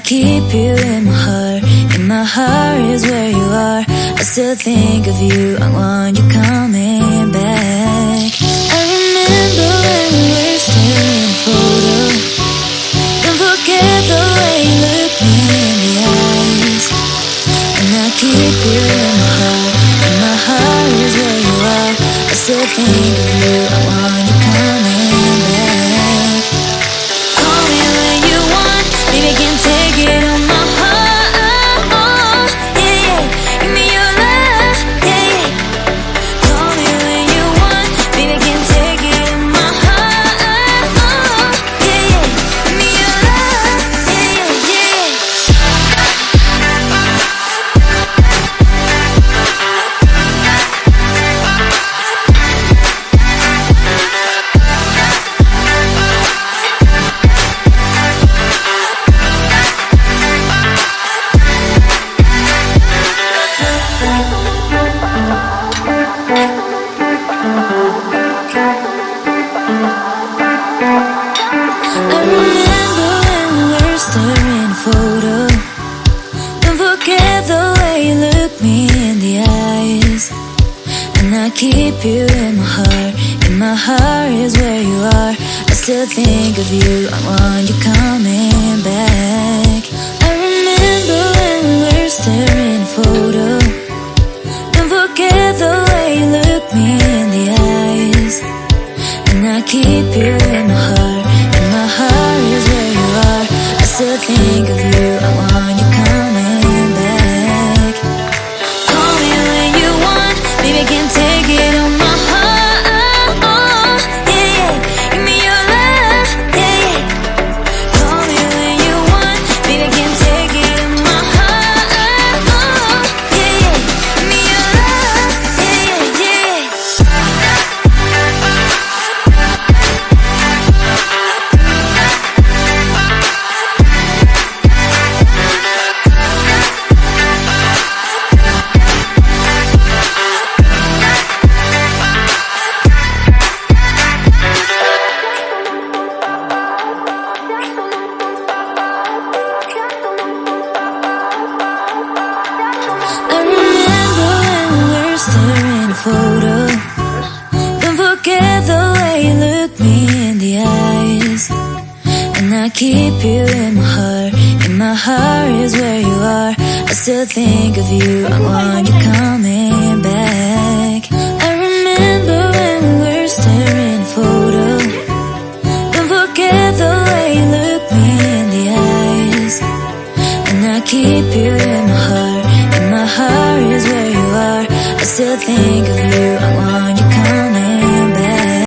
keep you in my heart. In my heart is where you are. I still think of you. I want you coming back. I remember when we were staring at a photo. Don't forget the way you look me in the eyes. And I keep you in my heart. In my heart is where you are. I still think of you. I want you coming back. Call me when you want. Baby, I can take it on my heart. Oh, yeah, yeah. Give me your love, yeah, yeah. Call me when you want. Baby, I can take it on my heart. Oh, yeah, yeah. Give me your love, yeah, yeah, yeah. I remember when we were staring at a photo. Don't forget the way you look me in the eyes. And I keep you in my heart. In my heart is where you are. I still think of you. I want you coming back. I remember when we were staring at a photo. Don't forget the way you look me in the eyes. And I keep you in my heart. In my heart is where you are. I still think of you. I want you coming back. Call me when you want. Baby, I can take it on my heart. Oh, yeah, yeah. Give me your love, yeah, yeah. Call me when you want. Baby, I can take it on my heart. Oh, yeah, yeah. Give me your love, yeah, yeah, yeah. I remember when we were staring at a photo. Don't forget the way you look me in the eyes. And I keep you in my heart. In my heart is where you are. I still think of you. I want you coming back. I remember when we were staring at a photo. Don't forget the way you look me in the eyes. And I keep you in my heart. In my heart is where you are. I still think of you. I want